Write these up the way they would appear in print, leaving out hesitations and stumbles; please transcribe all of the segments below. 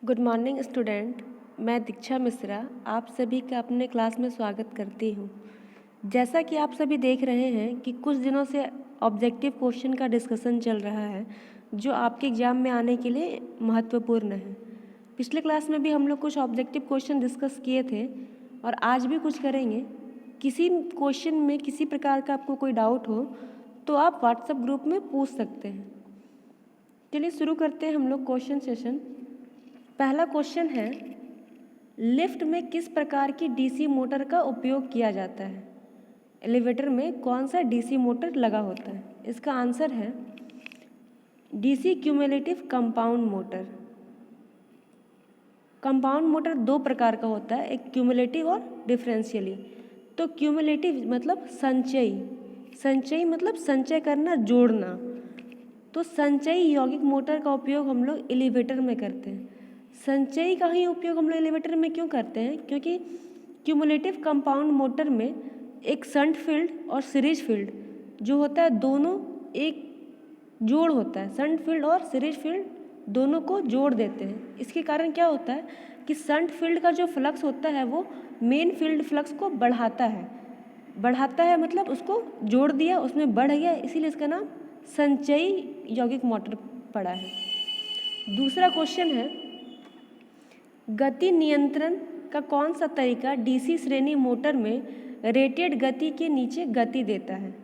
Good morning student. मैं दीक्षा मिश्रा आप सभी का अपने क्लास में स्वागत करती हूँ। जैसा कि आप सभी देख रहे हैं कि कुछ दिनों से ऑब्जेक्टिव क्वेश्चन का डिस्कशन चल रहा है जो आपके एग्ज़ाम में आने के लिए महत्वपूर्ण है। पिछले क्लास में भी हम लोग कुछ ऑब्जेक्टिव क्वेश्चन डिस्कस किए थे और आज भी कुछ करेंगे। किसी क्वेश्चन में किसी प्रकार का आपको कोई डाउट हो तो आप व्हाट्सएप ग्रुप में पूछ सकते हैं। चलिए शुरू करते हैं हम लोग क्वेश्चन सेशन। पहला क्वेश्चन है, लिफ्ट में किस प्रकार की डीसी मोटर का उपयोग किया जाता है? एलिवेटर में कौन सा डीसी मोटर लगा होता है? इसका आंसर है DC cumulative compound motor. Compound motor दो प्रकार का होता है, एक क्यूमुलेटिव और डिफरेंशियली। तो क्यूमुलेटिव मतलब संचयी, संचयी मतलब संचय करना, जोड़ना। तो संचयी यौगिक मोटर का उपयोग हम लोग एलिवेटर में करते हैं। संचयी का ही उपयोग हम लोग एलिवेटर में क्यों करते हैं? क्योंकि क्यूमुलेटिव कंपाउंड मोटर में एक शंट फील्ड और सीरीज फील्ड जो होता है दोनों एक जोड़ होता है। शंट फील्ड और सीरीज फील्ड दोनों को जोड़ देते हैं। इसके कारण क्या होता है कि शंट फील्ड का जो फ्लक्स होता है वो मेन फील्ड फ्लक्स को बढ़ाता है मतलब उसको जोड़ दिया, उसमें बढ़ गया, इसीलिए इसका नाम संचयी यौगिक मोटर पड़ा है। दूसरा क्वेश्चन है, गति नियंत्रण का कौन सा तरीका डीसी श्रेणी मोटर में रेटेड गति के नीचे गति देता है?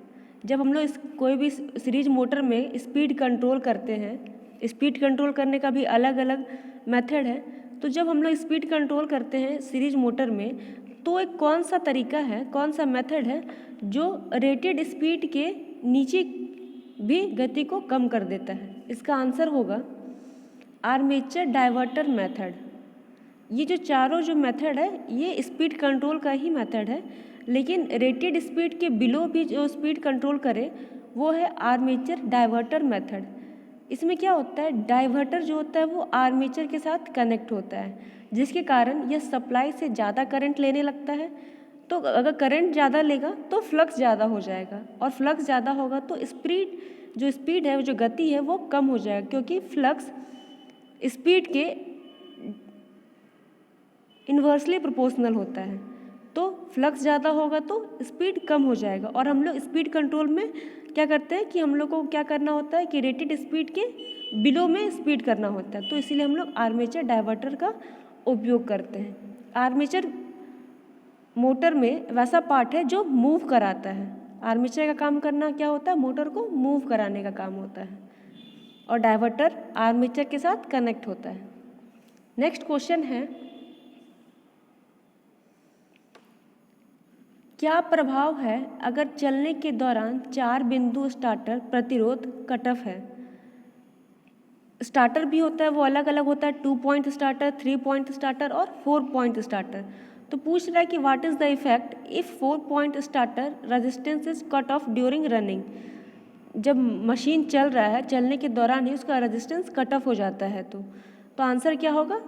जब हम लोग कोई भी सीरीज मोटर में स्पीड कंट्रोल करते हैं, स्पीड कंट्रोल करने का भी अलग अलग मेथड है। तो जब हम लोग स्पीड कंट्रोल करते हैं सीरीज मोटर में तो एक कौन सा तरीका है, कौन सा मेथड है जो रेटेड स्पीड के नीचे भी गति को कम कर देता है? इसका आंसर होगा आर्मेचर डाइवर्टर मेथड। ये जो चारों जो मेथड है ये स्पीड कंट्रोल का ही मेथड है, लेकिन रेटेड स्पीड के बिलो भी जो स्पीड कंट्रोल करे वो है आर्मेचर डाइवर्टर मेथड। इसमें क्या होता है, डाइवर्टर जो होता है वो आर्मेचर के साथ कनेक्ट होता है, जिसके कारण यह सप्लाई से ज़्यादा करंट लेने लगता है। तो अगर करंट ज़्यादा लेगा तो फ्लक्स ज़्यादा हो जाएगा, और फ्लक्स ज़्यादा होगा तो स्पीड है, जो गति है वो कम हो जाएगा, क्योंकि फ्लक्स स्पीड के इन्वर्सली प्रोपोर्शनल होता है। तो फ्लक्स ज़्यादा होगा तो स्पीड कम हो जाएगा। और हम लोग स्पीड कंट्रोल में क्या करते हैं कि हम लोग को क्या करना होता है कि रेटेड स्पीड के बिलो में स्पीड करना होता है। तो इसीलिए हम लोग आर्मेचर डाइवर्टर का उपयोग करते हैं। आर्मेचर मोटर में वैसा पार्ट है जो मूव कराता है। आर्मेचर का काम करना क्या होता है, मोटर को मूव कराने का काम होता है, और डाइवर्टर आर्मेचर के साथ कनेक्ट होता है। नेक्स्ट क्वेश्चन है, क्या प्रभाव है अगर चलने के दौरान 4 बिंदु स्टार्टर प्रतिरोध कट ऑफ है? स्टार्टर भी होता है वो अलग अलग होता है, 2 पॉइंट स्टार्टर, 3 पॉइंट स्टार्टर और 4 पॉइंट स्टार्टर। तो पूछ रहा है कि what is the effect if 4 point starter resistance is cut off during running. जब मशीन चल रहा है, चलने के दौरान ही उसका रेजिस्टेंस कट ऑफ हो जाता है तो आंसर क्या होगा,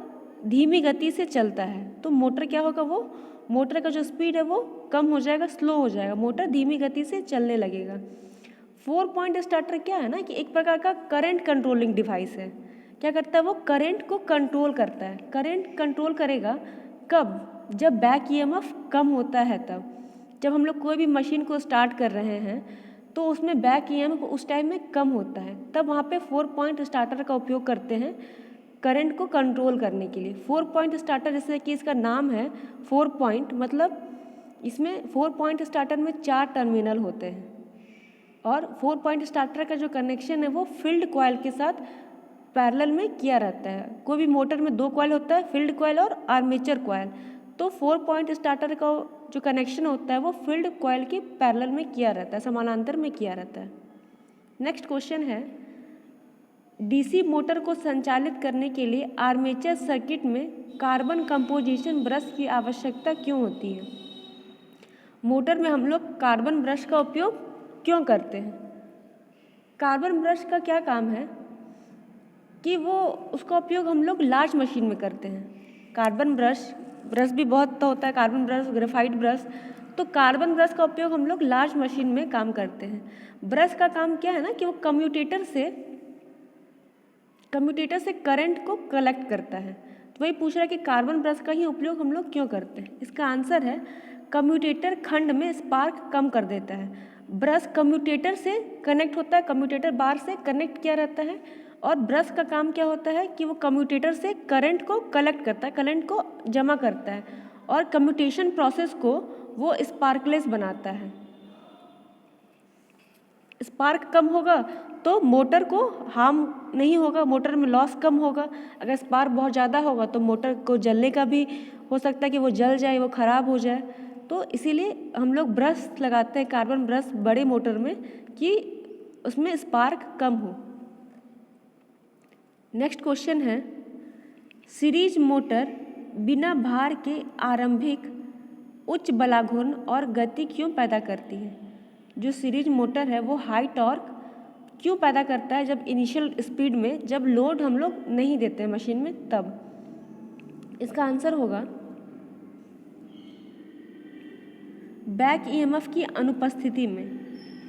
धीमी गति से चलता है तो मोटर क्या होगा, वो मोटर का जो स्पीड है वो कम हो जाएगा, स्लो हो जाएगा, मोटर धीमी गति से चलने लगेगा। 4 पॉइंट स्टार्टर क्या है ना कि एक प्रकार का करंट कंट्रोलिंग डिवाइस है। क्या करता है, वो करंट को कंट्रोल करता है। करंट कंट्रोल करेगा कब, जब बैक ईएमएफ कम होता है तब। जब हम लोग कोई भी मशीन को स्टार्ट कर रहे हैं तो उसमें बैक ईएमएफ उस टाइम में कम होता है, तब वहाँ पे 4 पॉइंट स्टार्टर का उपयोग करते हैं करंट को कंट्रोल करने के लिए। 4 पॉइंट स्टार्टर, जैसे कि इसका नाम है 4 पॉइंट, मतलब इसमें 4 पॉइंट स्टार्टर में 4 टर्मिनल होते हैं, और 4 पॉइंट स्टार्टर का जो कनेक्शन है वो फील्ड कॉइल के साथ पैरेलल में किया रहता है। कोई भी मोटर में 2 कॉइल होता है, फील्ड कॉइल और आर्मेचर कॉइल। तो 4 पॉइंट स्टार्टर का जो कनेक्शन होता है वो फील्ड कॉइल के पैरेलल में किया रहता है, समानांतर में किया रहता है। नेक्स्ट क्वेश्चन है, डीसी मोटर को संचालित करने के लिए आर्मेचर सर्किट में कार्बन कंपोजिशन ब्रश की आवश्यकता क्यों होती है? मोटर में हम लोग कार्बन ब्रश का उपयोग क्यों करते हैं? कार्बन ब्रश का क्या काम है कि वो उसका उपयोग हम लोग लार्ज मशीन में करते हैं। कार्बन ब्रश भी बहुत होता है, कार्बन ब्रश, ग्रेफाइट ब्रश। तो कार्बन ब्रश का उपयोग हम लोग लार्ज मशीन में काम करते हैं। ब्रश का काम क्या है ना कि वो कम्यूटेटर से करंट को कलेक्ट करता है। तो वही पूछ रहा है कि कार्बन ब्रश का ही उपयोग हम लोग क्यों करते हैं। इसका आंसर है कम्यूटेटर खंड में स्पार्क कम कर देता है। ब्रश कम्यूटेटर से कनेक्ट होता है, कम्यूटेटर बार से कनेक्ट किया रहता है, और ब्रश का काम क्या होता है कि वो कम्यूटेटर से करंट को कलेक्ट करता है, करंट को जमा करता है, और कम्यूटेशन प्रोसेस को वो स्पार्कलेस बनाता है। स्पार्क कम होगा तो मोटर को हार्म नहीं होगा, मोटर में लॉस कम होगा। अगर स्पार्क बहुत ज़्यादा होगा तो मोटर को जलने का भी हो सकता है कि वो जल जाए, वो ख़राब हो जाए। तो इसीलिए हम लोग ब्रश लगाते हैं, कार्बन ब्रश बड़े मोटर में, कि उसमें स्पार्क कम हो। नेक्स्ट क्वेश्चन है, सीरीज मोटर बिना भार के आरंभिक उच्च बलाघूर्ण और गति क्यों पैदा करती है। जो सीरीज मोटर है वो हाई टॉर्क क्यों पैदा करता है जब इनिशियल स्पीड में, जब लोड हम लोग नहीं देते हैं मशीन में तब। इसका आंसर होगा बैक ईएमएफ की अनुपस्थिति में।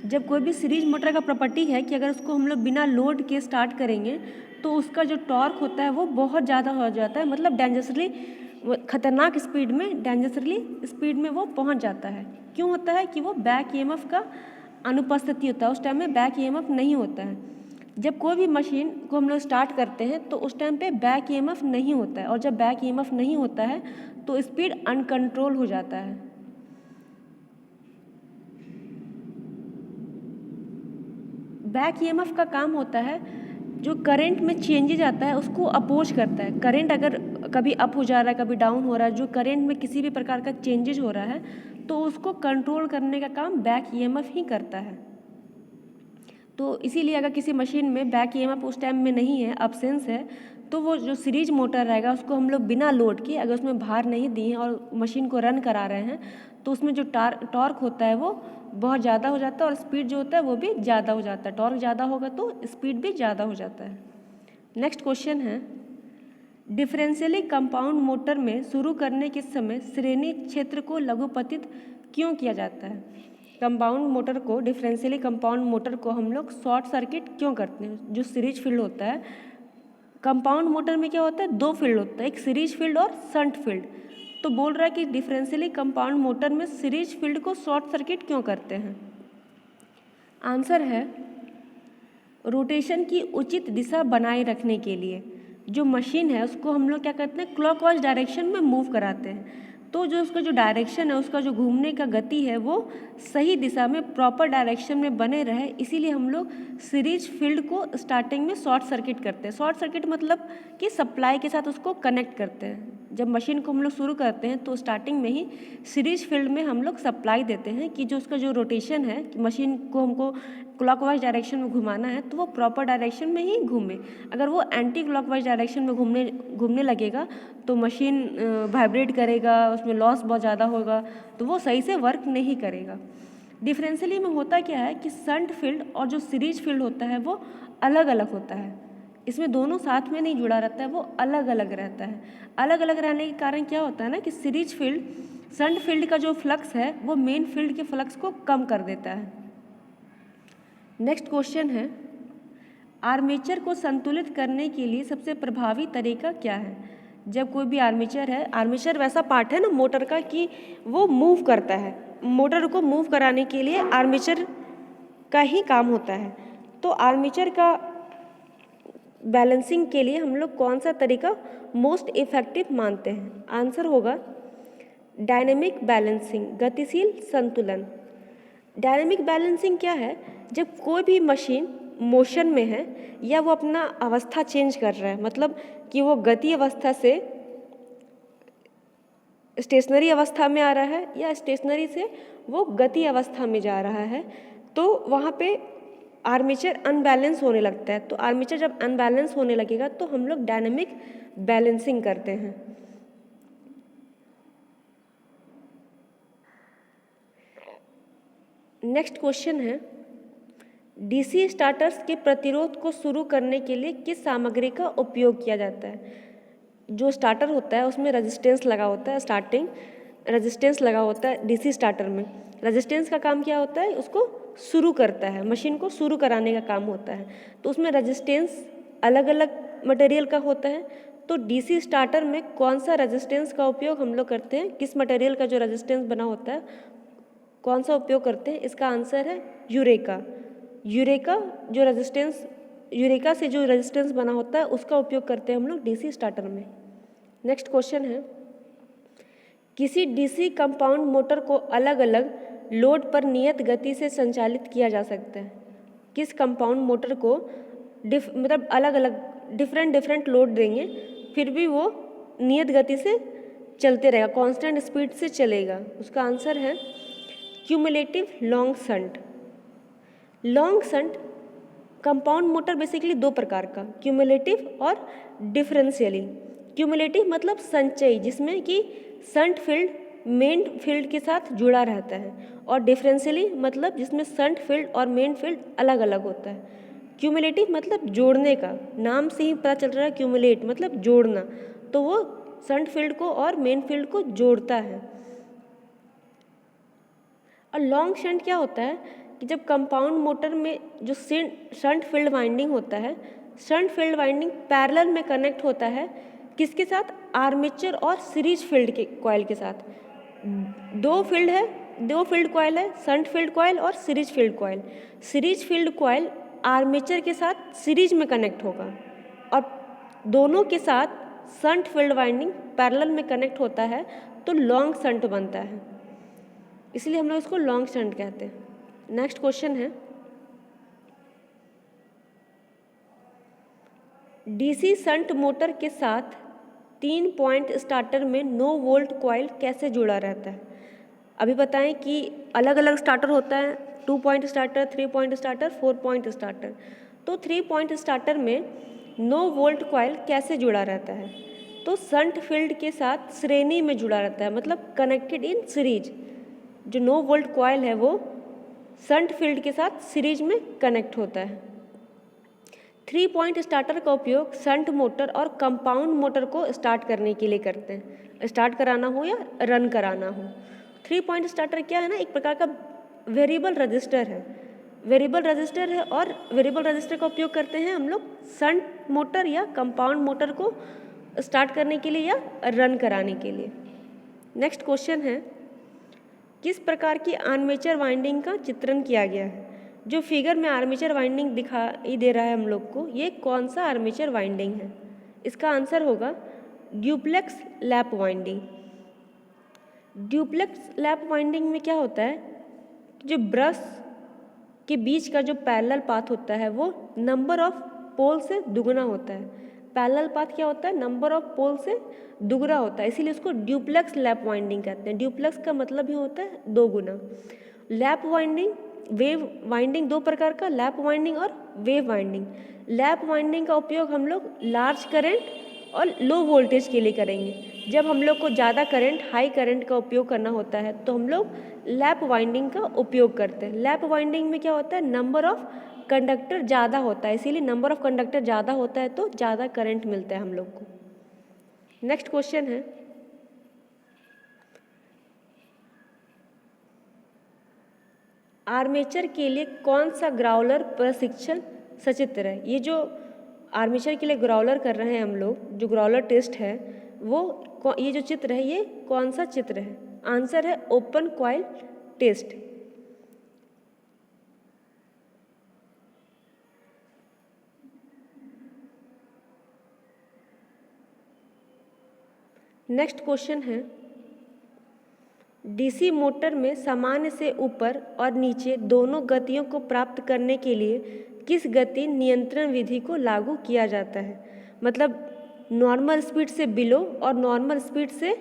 जब कोई भी सीरीज मोटर का प्रॉपर्टी है कि अगर उसको हम लोग बिना लोड के स्टार्ट करेंगे तो उसका जो टॉर्क होता है वो बहुत ज़्यादा हो जाता है, मतलब डेंजरसली खतरनाक स्पीड में, डेंजरसली स्पीड में वो पहुंच जाता है। क्यों होता है कि वो बैक ईएमएफ का अनुपस्थिति होता है, उस टाइम में बैक ईएमएफ नहीं होता है। जब कोई भी मशीन को हम लोग स्टार्ट करते हैं तो उस टाइम पे बैक ईएमएफ नहीं होता है, और जब बैक ईएमएफ नहीं होता है तो स्पीड अनकंट्रोल हो जाता है। बैक ईएमएफ का काम होता है जो करंट में चेंजेज आता है उसको अपोज करता है। करंट अगर कभी अप हो जा रहा है, कभी डाउन हो रहा है, जो करंट में किसी भी प्रकार का चेंजेज हो रहा है तो उसको कंट्रोल करने का काम बैक ईएमएफ ही करता है। तो इसीलिए अगर किसी मशीन में बैक ईएमएफ उस टाइम में नहीं है, अब्सेंस है, तो वो जो सीरीज मोटर रहेगा उसको हम लोग बिना लोड के, अगर उसमें भार नहीं दिए और मशीन को रन करा रहे हैं तो उसमें जो टॉर्क होता है वो बहुत ज़्यादा हो जाता है, और स्पीड जो होता है वो भी ज़्यादा हो जाता है। टॉर्क ज़्यादा होगा तो स्पीड भी ज़्यादा हो जाता है। नेक्स्ट क्वेश्चन है, डिफरेंशियली कंपाउंड मोटर में शुरू करने के समय श्रेणी क्षेत्र को लघुपतित क्यों किया जाता है। कंपाउंड मोटर को, डिफरेंशियली कंपाउंड मोटर को हम लोग शॉर्ट सर्किट क्यों करते हैं। जो सीरीज फील्ड होता है, कंपाउंड मोटर में क्या होता है, दो फील्ड होता है, एक सीरीज फील्ड और शंट फील्ड। तो बोल रहा है कि डिफरेंशियली कंपाउंड मोटर में सीरीज फील्ड को शॉर्ट सर्किट क्यों करते हैं। आंसर है रोटेशन की उचित दिशा बनाए रखने के लिए। जो मशीन है उसको हम लोग क्या करते हैं, क्लॉकवाइज डायरेक्शन में मूव कराते हैं। तो जो उसका जो डायरेक्शन है, उसका जो घूमने का गति है वो सही दिशा में, प्रॉपर डायरेक्शन में बने रहे, इसीलिए हम लोग सीरीज फील्ड को स्टार्टिंग में शॉर्ट सर्किट करते हैं। शॉर्ट सर्किट मतलब कि सप्लाई के साथ उसको कनेक्ट करते हैं। जब मशीन को हम लोग शुरू करते हैं तो स्टार्टिंग में ही सीरीज फील्ड में हम लोग सप्लाई देते हैं कि जो उसका जो रोटेशन है, कि मशीन को हमको क्लॉकवाइज डायरेक्शन में घुमाना है तो वो प्रॉपर डायरेक्शन में ही घूमे। अगर वो एंटी क्लॉकवाइज डायरेक्शन में घूमने लगेगा तो मशीन वाइब्रेट करेगा, उसमें लॉस बहुत ज़्यादा होगा, तो वो सही से वर्क नहीं करेगा। डिफरेंशियली में होता क्या है कि शंट फील्ड और जो सीरीज फील्ड होता है वो अलग अलग होता है। इसमें दोनों साथ में नहीं जुड़ा रहता है, वो अलग अलग रहता है। अलग अलग रहने के कारण क्या होता है ना कि सीरीज फील्ड, शंट फील्ड का जो फ्लक्स है वो मेन फील्ड के फ्लक्स को कम कर देता है। नेक्स्ट क्वेश्चन है, आर्मेचर को संतुलित करने के लिए सबसे प्रभावी तरीका क्या है। जब कोई भी आर्मेचर है, आर्मेचर वैसा पार्ट है ना मोटर का कि वो मूव करता है, मोटर को मूव कराने के लिए आर्मेचर का ही काम होता है। तो आर्मेचर का बैलेंसिंग के लिए हम लोग कौन सा तरीका मोस्ट इफेक्टिव मानते हैं। आंसर होगा डायनेमिक बैलेंसिंग, गतिशील संतुलन। डायनेमिक बैलेंसिंग क्या है, जब कोई भी मशीन मोशन में है या वो अपना अवस्था चेंज कर रहा है, मतलब कि वो गति अवस्था से स्टेशनरी अवस्था में आ रहा है या स्टेशनरी से वो गति अवस्था में जा रहा है, तो वहाँ पे आर्मेचर अनबैलेंस होने लगता है। तो आर्मेचर जब अनबैलेंस होने लगेगा तो हम लोग डायनेमिक बैलेंसिंग करते हैं। नेक्स्ट क्वेश्चन है, डीसी स्टार्टर्स के प्रतिरोध को शुरू करने के लिए किस सामग्री का उपयोग किया जाता है। जो स्टार्टर होता है उसमें रेजिस्टेंस लगा होता है, स्टार्टिंग रेजिस्टेंस लगा होता है डीसी स्टार्टर में। रेजिस्टेंस का काम क्या होता है, उसको शुरू करता है, मशीन को शुरू कराने का काम होता है। तो उसमें रेजिस्टेंस अलग अलग मटेरियल का होता है, तो डीसी स्टार्टर में कौन सा रेजिस्टेंस का उपयोग हम लोग करते हैं, किस मटेरियल का जो रेजिस्टेंस बना होता है कौन सा उपयोग करते हैं? इसका आंसर है यूरेका। यूरेका से जो रेजिस्टेंस बना होता है उसका उपयोग करते हैं हम लोग डीसी स्टार्टर में। नेक्स्ट क्वेश्चन है, किसी डीसी कंपाउंड मोटर को अलग अलग लोड पर नियत गति से संचालित किया जा सकता है। किस कंपाउंड मोटर को मतलब अलग अलग डिफरेंट लोड देंगे फिर भी वो नियत गति से चलते रहेगा, कांस्टेंट स्पीड से चलेगा? उसका आंसर है cumulative long shunt. Long shunt compound motor basically दो प्रकार का, क्यूमुलेटिव और डिफरेंशियली। क्यूमुलेटिव मतलब संचयी, जिसमें कि शंट फील्ड मेन फील्ड के साथ जुड़ा रहता है, और डिफरेंशियली मतलब जिसमें शंट फील्ड और मेन फील्ड अलग अलग होता है। क्यूमुलेटिव मतलब जोड़ने का, नाम से ही पता चल रहा है क्यूमुलेट मतलब जोड़ना, तो वो शंट फील्ड को और मेन फील्ड को जोड़ता है। और लॉन्ग शंट क्या होता है कि जब कंपाउंड मोटर में जो शंट फील्ड वाइंडिंग होता है, शंट फील्ड वाइंडिंग पैरेलल में कनेक्ट होता है किसके साथ? आर्मेचर और सीरीज फील्ड के कॉइल के साथ। दो फील्ड कॉइल है, शंट फील्ड कॉइल और series field coil. Series field coil armature के साथ सीरीज में कनेक्ट होगा और दोनों के साथ शंट फील्ड वाइंडिंग पैरेलल में कनेक्ट होता है, तो लॉन्ग शंट बनता है, इसलिए हम लोग इसको लॉन्ग शंट कहते हैं। नेक्स्ट क्वेश्चन है, डीसी शंट मोटर के साथ 3 पॉइंट स्टार्टर में 9 वोल्ट कॉइल कैसे जुड़ा रहता है? अभी बताएं कि अलग अलग स्टार्टर होता है, 2 point starter, 3 point starter, 4 point starter. तो 3 पॉइंट स्टार्टर में 9 वोल्ट कॉइल कैसे जुड़ा रहता है? तो शंट फील्ड के साथ श्रेणी में जुड़ा रहता है, मतलब कनेक्टेड इन सीरीज। जो 9 वोल्ट कॉइल है वो शंट फील्ड के साथ सीरीज में कनेक्ट होता है। 3 पॉइंट स्टार्टर का उपयोग शंट मोटर और कंपाउंड मोटर को स्टार्ट करने के लिए करते हैं, स्टार्ट कराना हो या रन कराना हो। 3 पॉइंट स्टार्टर क्या है ना, एक प्रकार का वेरिएबल रजिस्टर है। और वेरिएबल रजिस्टर का उपयोग करते हैं हम लोग शंट मोटर या कंपाउंड मोटर को स्टार्ट करने के लिए या रन कराने के लिए। नेक्स्ट क्वेश्चन है, किस प्रकार की आर्मेचर वाइंडिंग का चित्रण किया गया है? जो फिगर में आर्मेचर वाइंडिंग दिखाई दे रहा है हम लोग को, ये कौन सा आर्मेचर वाइंडिंग है? इसका आंसर होगा duplex lap winding. Duplex lap winding में क्या होता है, जो ब्रश के बीच का जो पैरेलल पाथ होता है वो नंबर ऑफ पोल से दुगना होता है। पैरेलल पाथ क्या होता है? नंबर ऑफ पोल से दुगना होता है, इसीलिए उसको ड्यूप्लेक्स लैप वाइंडिंग कहते हैं। ड्यूप्लेक्स का मतलब ही होता है दो गुना। लैप वाइंडिंग, वेव वाइंडिंग, दो प्रकार का, लैप वाइंडिंग और वेव वाइंडिंग। लैप वाइंडिंग का उपयोग हम लोग लार्ज करंट और लो वोल्टेज के लिए करेंगे। जब हम लोग को ज़्यादा करंट, हाई करंट का उपयोग करना होता है तो हम लोग लैप वाइंडिंग का उपयोग करते हैं। लैप वाइंडिंग में क्या होता है, नंबर ऑफ कंडक्टर ज़्यादा होता है, इसीलिए नंबर ऑफ कंडक्टर ज़्यादा होता है तो ज़्यादा करंट मिलता है हम लोग को। नेक्स्ट क्वेश्चन है, आर्मेचर के लिए कौन सा ग्राउलर प्रशिक्षण सचित्र है? ये जो आर्मेचर के लिए ग्राउलर कर रहे हैं हम लोग, जो ग्राउलर टेस्ट है वो, ये जो चित्र है ये कौन सा चित्र है? आंसर है open coil test. Next question है, डीसी मोटर में सामान्य से ऊपर और नीचे दोनों गतियों को प्राप्त करने के लिए किस गति नियंत्रण विधि को लागू किया जाता है? मतलब नॉर्मल स्पीड से बिलो और नॉर्मल स्पीड से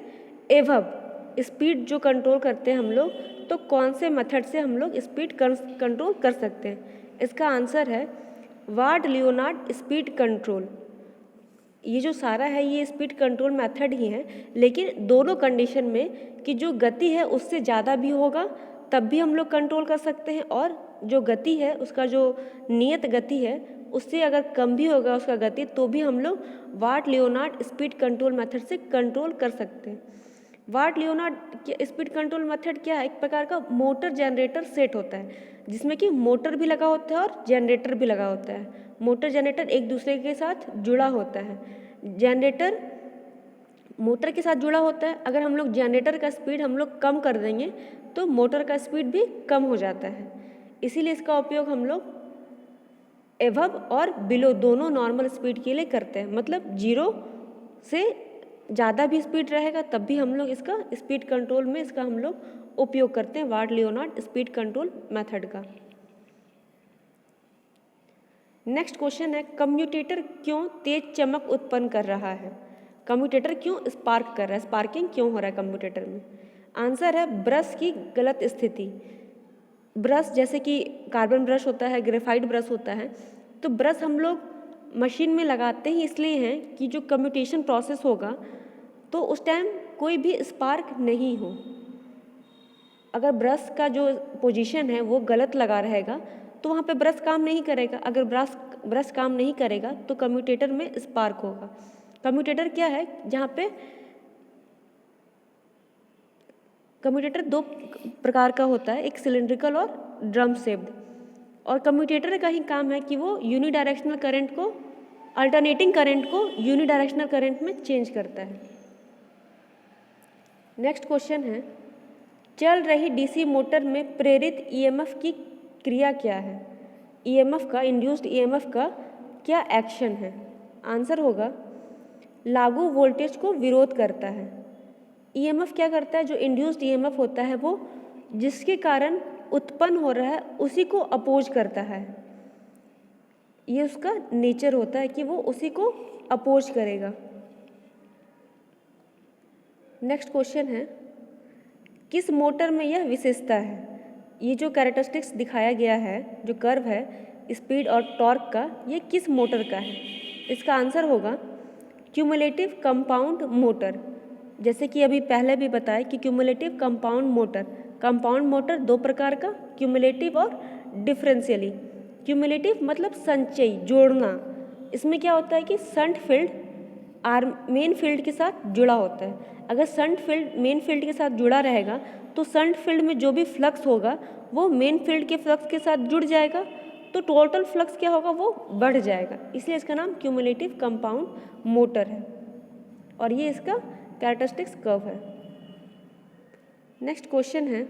एवब स्पीड जो कंट्रोल करते हैं हम लोग, तो कौन से मेथड से हम लोग स्पीड कंट्रोल कर सकते हैं? इसका आंसर है वार्ड लियोनार्ड स्पीड कंट्रोल। ये जो सारा है ये स्पीड कंट्रोल मेथड ही है, लेकिन दोनों कंडीशन में कि जो गति है उससे ज़्यादा भी होगा तब भी हम लोग कंट्रोल कर सकते हैं, और जो गति है उसका जो नियत गति है उससे अगर कम भी होगा उसका गति तो भी हम लोग ward Leonard speed control method से कंट्रोल कर सकते हैं। Ward Leonard speed control method क्या है? एक प्रकार का मोटर जनरेटर सेट होता है जिसमें कि मोटर भी लगा होता है और जनरेटर भी लगा होता है। मोटर जनरेटर एक दूसरे के साथ जुड़ा होता है। जनरेटर मोटर के साथ जुड़ा होता है। अगर हम लोग जनरेटर का स्पीड हम लोग कम कर देंगे तो मोटर का स्पीड भी कम हो जाता है। इसीलिए इसका उपयोग हम लोग एबव और बिलो दोनों नॉर्मल स्पीड के लिए करते हैं। मतलब 0 से ज़्यादा भी स्पीड रहेगा तब भी हम लोग इसका स्पीड कंट्रोल में इसका हम लोग उपयोग करते हैं वाट लियोनार्ड स्पीड कंट्रोल मेथड का। नेक्स्ट क्वेश्चन है, कम्यूटेटर क्यों तेज चमक उत्पन्न कर रहा है? कम्यूटेटर क्यों स्पार्क कर रहा है, स्पार्किंग क्यों हो रहा है कम्यूटेटर में? आंसर है ब्रश की गलत स्थिति। ब्रश जैसे कि कार्बन ब्रश होता है, ग्रेफाइट ब्रश होता है, तो ब्रश हम लोग मशीन में लगाते ही इसलिए हैं कि जो कम्यूटेशन प्रोसेस होगा तो उस टाइम कोई भी स्पार्क नहीं हो। अगर ब्रश का जो पोजीशन है वो गलत लगा रहेगा तो वहाँ पे ब्रश काम नहीं करेगा। अगर ब्रश काम नहीं करेगा तो कम्यूटेटर में स्पार्क होगा। कम्यूटेटर क्या है, जहाँ पे कम्यूटेटर 2 प्रकार का होता है, एक सिलिंड्रिकल और ड्रम शेप्ड। और कम्यूटेटर का ही काम है कि वो यूनिडायरेक्शनल करंट को, अल्टरनेटिंग करंट को यूनिडायरेक्शनल करंट में चेंज करता है। नेक्स्ट क्वेश्चन है, चल रही डीसी मोटर में प्रेरित ईएमएफ की क्रिया क्या है? ईएमएफ का, इंड्यूस्ड ईएमएफ का क्या एक्शन है? आंसर होगा लागू वोल्टेज को विरोध करता है। ईएमएफ क्या करता है, जो इंड्यूस्ड ईएमएफ होता है वो जिसके कारण उत्पन्न हो रहा है उसी को अपोज करता है। ये उसका नेचर होता है कि वो उसी को अपोज करेगा। नेक्स्ट क्वेश्चन है, किस मोटर में यह विशेषता है? ये जो कैरेक्टरिस्टिक्स दिखाया गया है, जो कर्व है स्पीड और टॉर्क का, ये किस मोटर का है? इसका आंसर होगा क्यूमुलेटिव कंपाउंड मोटर। जैसे कि अभी पहले भी बताया कि क्यूमुलेटिव कंपाउंड मोटर 2 प्रकार का, क्यूमुलेटिव और डिफरेंशियली। क्यूमुलेटिव मतलब संचयी, जोड़ना। इसमें क्या होता है कि शंट फील्ड मेन फील्ड के साथ जुड़ा होता है। अगर शंट फील्ड मेन फील्ड के साथ जुड़ा रहेगा तो शंट फील्ड में जो भी फ्लक्स होगा वो मेन फील्ड के फ्लक्स के साथ जुड़ जाएगा, तो टोटल फ्लक्स क्या होगा, वो बढ़ जाएगा। इसलिए इसका नाम क्यूमुलेटिव कंपाउंड मोटर है और ये इसका कैरेक्टरिस्टिक्स कर्व है। नेक्स्ट क्वेश्चन है,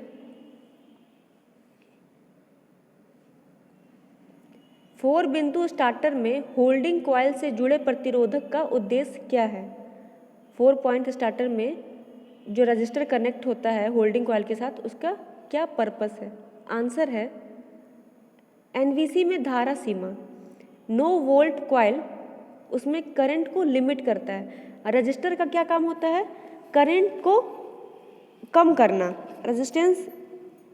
4 बिंदु स्टार्टर में होल्डिंग कॉइल से जुड़े प्रतिरोधक का उद्देश्य क्या है? 4 पॉइंट स्टार्टर में जो रजिस्टर कनेक्ट होता है होल्डिंग कॉइल के साथ, उसका क्या पर्पस है? आंसर है एनवीसी में धारा सीमा। 9 वोल्ट कॉइल उसमें करंट को लिमिट करता है। रजिस्टर का क्या काम होता है? करंट को कम करना। रेजिस्टेंस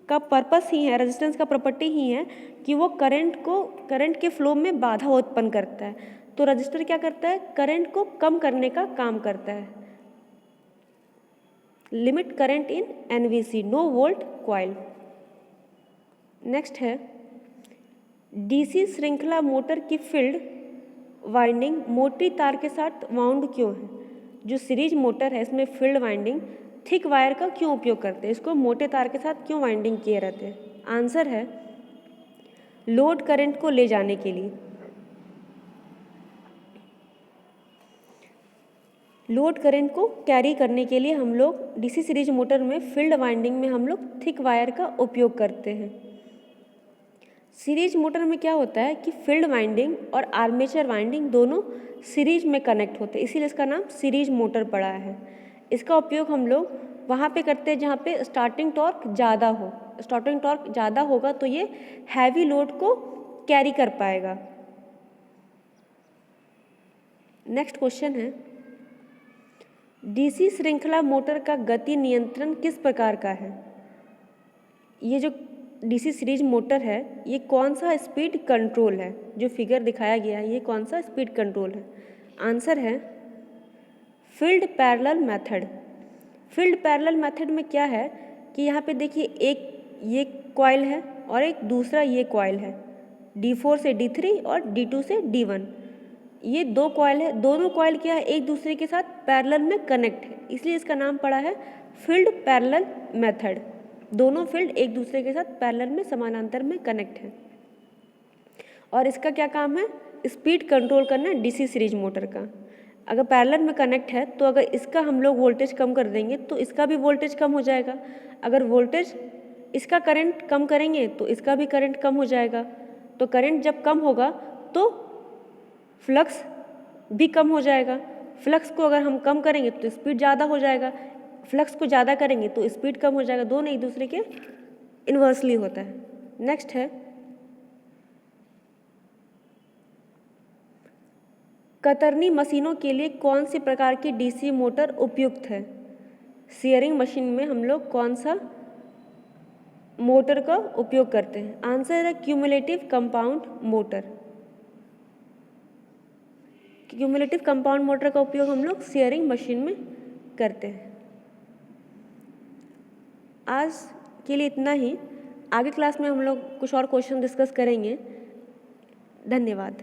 का पर्पस ही है, रेजिस्टेंस का प्रॉपर्टी ही है कि वो करंट के फ्लो में बाधा उत्पन्न करता है। तो रजिस्टर क्या करता है? करंट को कम करने का काम करता है। Limit current in NVC, 9 volt coil. Next है, डीसी श्रृंखला मोटर की फील्ड वाइंडिंग मोटी तार के साथ वाउंड क्यों है? जो सीरीज मोटर है इसमें फील्ड वाइंडिंग थिक वायर का क्यों उपयोग करते हैं? इसको मोटे तार के साथ क्यों वाइंडिंग किए रहते हैं? आंसर है लोड करंट को ले जाने के लिए। लोड करंट को कैरी करने के लिए हम लोग डीसी सीरीज मोटर में फील्ड वाइंडिंग में हम लोग थिक वायर का उपयोग करते हैं। सीरीज मोटर में क्या होता है कि फील्ड वाइंडिंग और आर्मेचर वाइंडिंग दोनों सीरीज में कनेक्ट होते हैं, इसीलिए इसका नाम सीरीज मोटर पड़ा है। इसका उपयोग हम लोग वहाँ पे करते हैं जहाँ पे स्टार्टिंग टॉर्क ज़्यादा हो। स्टार्टिंग टॉर्क ज़्यादा होगा तो ये हैवी लोड को कैरी कर पाएगा। नेक्स्ट क्वेश्चन है, डीसी श्रृंखला मोटर का गति नियंत्रण किस प्रकार का है? ये जो डीसी सीरीज मोटर है ये कौन सा स्पीड कंट्रोल है? जो फिगर दिखाया गया है ये कौन सा स्पीड कंट्रोल है? आंसर है field parallel method. Field parallel method में क्या है कि यहाँ पे देखिए एक ये कॉइल है और एक दूसरा ये कॉइल है, D4 से D3 और D2 से D1। ये 2 कॉइल है, दोनों कॉइल क्या है, एक दूसरे के साथ पैरेलल में कनेक्ट है, इसलिए इसका नाम पड़ा है फील्ड पैरेलल मेथड। दोनों फील्ड एक दूसरे के साथ पैरेलल में समानांतर में कनेक्ट है और इसका क्या काम है? स्पीड कंट्रोल करना डीसी सीरीज मोटर का। अगर पैरेलल में कनेक्ट है तो अगर इसका हम लोग वोल्टेज कम कर देंगे तो इसका भी वोल्टेज कम हो जाएगा। अगर वोल्टेज इसका करंट कम करेंगे तो इसका भी करंट कम हो जाएगा। तो करंट जब कम होगा तो फ्लक्स भी कम हो जाएगा। फ्लक्स को अगर हम कम करेंगे तो स्पीड ज़्यादा हो जाएगा, फ्लक्स को ज़्यादा करेंगे तो स्पीड कम हो जाएगा। दोनों एक दूसरे के इन्वर्सली होता है। नेक्स्ट है कतरनी मशीनों के लिए कौन सी प्रकार की डीसी मोटर उपयुक्त है? शेयरिंग मशीन में हम लोग कौन सा मोटर का उपयोग करते हैं? आंसर है cumulative compound motor. Cumulative compound motor का उपयोग हम लोग शेयरिंग मशीन में करते हैं। आज के लिए इतना ही। आगे क्लास में हम लोग कुछ और क्वेश्चन डिस्कस करेंगे। धन्यवाद।